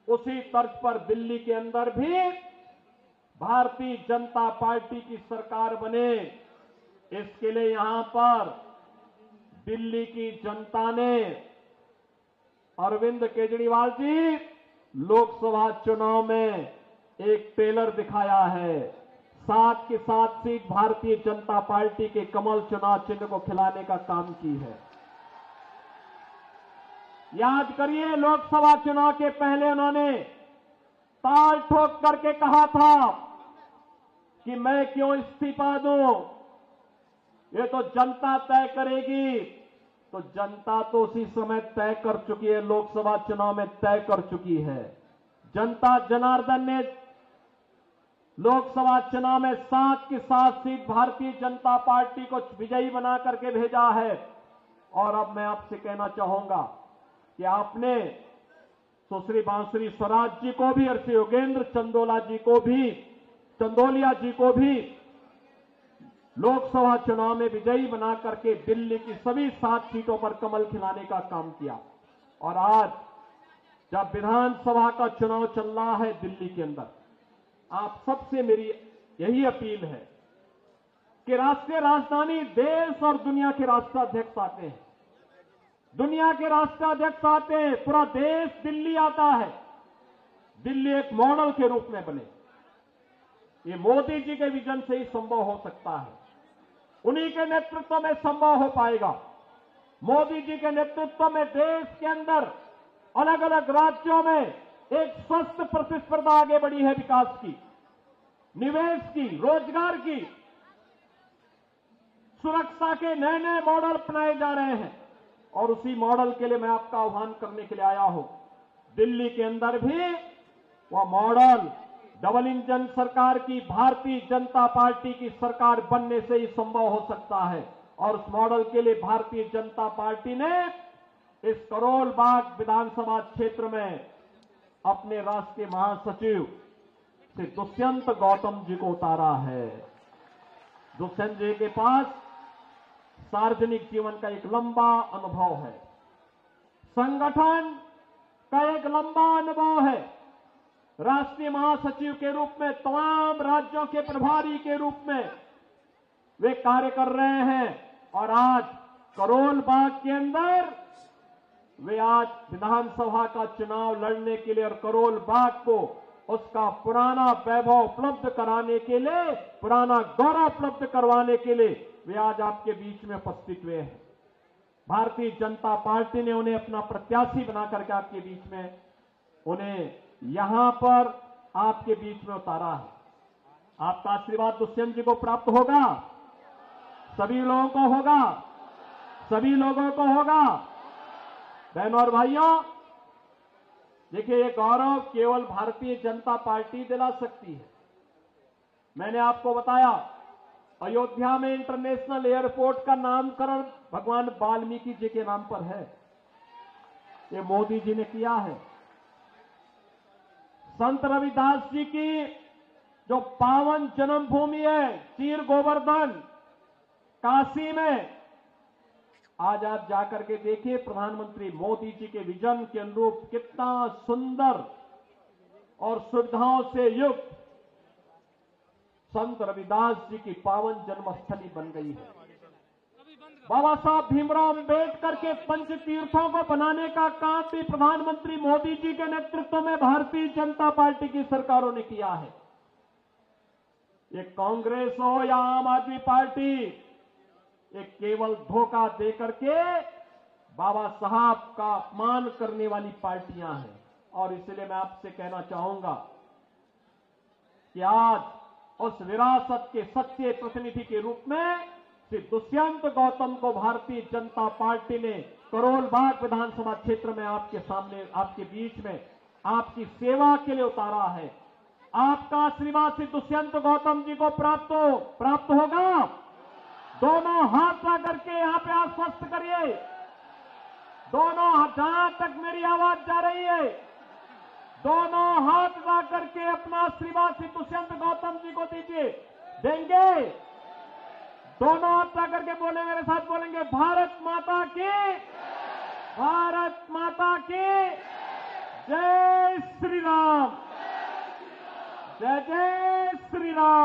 उसी तर्ज पर दिल्ली के अंदर भी भारतीय जनता पार्टी की सरकार बने, इसके लिए यहां पर दिल्ली की जनता ने अरविंद केजरीवाल जी लोकसभा चुनाव में एक टेलर दिखाया है। 7 की 7 सीट भारतीय जनता पार्टी के कमल चुनाव चिन्ह को खिलाने का काम की है। याद करिए, लोकसभा चुनाव के पहले उन्होंने ताल ठोक करके कहा था कि मैं क्यों इस्तीफा दूं, ये तो जनता तय करेगी। तो जनता तो उसी समय तय कर चुकी है, लोकसभा चुनाव में तय कर चुकी है। जनता जनार्दन ने लोकसभा चुनाव में 7 की 7 सीट भारतीय जनता पार्टी को विजयी बना करके भेजा है। और अब मैं आपसे कहना चाहूंगा कि आपने सुश्री बांसुरी स्वराज जी को भी और श्री योगेंद्र चंदोलिया जी को भी लोकसभा चुनाव में विजयी बना करके दिल्ली की सभी 7 सीटों पर कमल खिलाने का काम किया। और आज जब विधानसभा का चुनाव चल रहा है दिल्ली के अंदर, आप सबसे मेरी यही अपील है कि राष्ट्रीय राजधानी देश और दुनिया के राष्ट्राध्यक्ष आते हैं, दुनिया के राष्ट्राध्यक्ष आते हैं, पूरा देश दिल्ली आता है। दिल्ली एक मॉडल के रूप में बने, ये मोदी जी के विजन से ही संभव हो सकता है। उन्हीं के नेतृत्व में संभव हो पाएगा। मोदी जी के नेतृत्व में देश के अंदर अलग अलग राज्यों में एक स्वस्थ प्रतिस्पर्धा आगे बढ़ी है, विकास की, निवेश की, रोजगार की, सुरक्षा के नए नए मॉडल अपनाए जा रहे हैं। और उसी मॉडल के लिए मैं आपका आह्वान करने के लिए आया हूं। दिल्ली के अंदर भी वह मॉडल डबल इंजन सरकार की भारतीय जनता पार्टी की सरकार बनने से ही संभव हो सकता है। और उस मॉडल के लिए भारतीय जनता पार्टी ने इस करोल बाग विधानसभा क्षेत्र में अपने राष्ट्रीय महासचिव श्री दुष्यंत गौतम जी को उतारा है। दुष्यंत जी के पास सार्वजनिक जीवन का एक लंबा अनुभव है, संगठन का एक लंबा अनुभव है। राष्ट्रीय महासचिव के रूप में तमाम राज्यों के प्रभारी के रूप में वे कार्य कर रहे हैं। और आज करोल बाग के अंदर वे आज विधानसभा का चुनाव लड़ने के लिए और करोल बाग को उसका पुराना वैभव उपलब्ध कराने के लिए, पुराना गौरव उपलब्ध करवाने के लिए वे आज आपके बीच में उपस्थित हुए हैं। भारतीय जनता पार्टी ने उन्हें अपना प्रत्याशी बना करके आपके बीच में उन्हें यहां पर आपके बीच में उतारा है। आपका आशीर्वाद दुष्यंत जी को प्राप्त होगा, सभी लोगों को होगा, सभी लोगों को होगा। बहनों और भाइयों, देखिए, ये गौरव केवल भारतीय जनता पार्टी दिला सकती है। मैंने आपको बताया, अयोध्या में इंटरनेशनल एयरपोर्ट का नामकरण भगवान वाल्मीकि जी के नाम पर है, ये मोदी जी ने किया है। संत रविदास जी की जो पावन जन्मभूमि है चीर गोवर्धन काशी में, आज आप जाकर के देखिए, प्रधानमंत्री मोदी जी के विजन के अनुरूप कितना सुंदर और सुविधाओं से युक्त संत रविदास जी की पावन जन्मस्थली बन गई है। बाबा साहब भीमराव अंबेडकर के पंच तीर्थों को बनाने का काम भी प्रधानमंत्री मोदी जी के नेतृत्व में भारतीय जनता पार्टी की सरकारों ने किया है। ये कांग्रेस हो या आम आदमी पार्टी, एक केवल धोखा देकर के बाबा साहब का अपमान करने वाली पार्टियां हैं। और इसलिए मैं आपसे कहना चाहूंगा कि आज उस विरासत के सच्चे प्रतिनिधि के रूप में श्री दुष्यंत गौतम को भारतीय जनता पार्टी ने करोल बाग विधानसभा क्षेत्र में आपके सामने, आपके बीच में आपकी सेवा के लिए उतारा है। आपका आशीर्वाद श्री दुष्यंत गौतम जी को प्राप्त होगा। दोनों हाथ ला करके यहां पे आश्वस्त करिए, दोनों जहां तक मेरी आवाज जा रही है, दोनों हाथ ला करके अपना आशीर्वाद श्री दुष्यंत गौतम जी को दीजिए। देंगे? दोनों हाथ ला करके बोले, मेरे साथ बोलेंगे, भारत माता की, भारत माता की जय। श्री राम। जय जय श्री राम।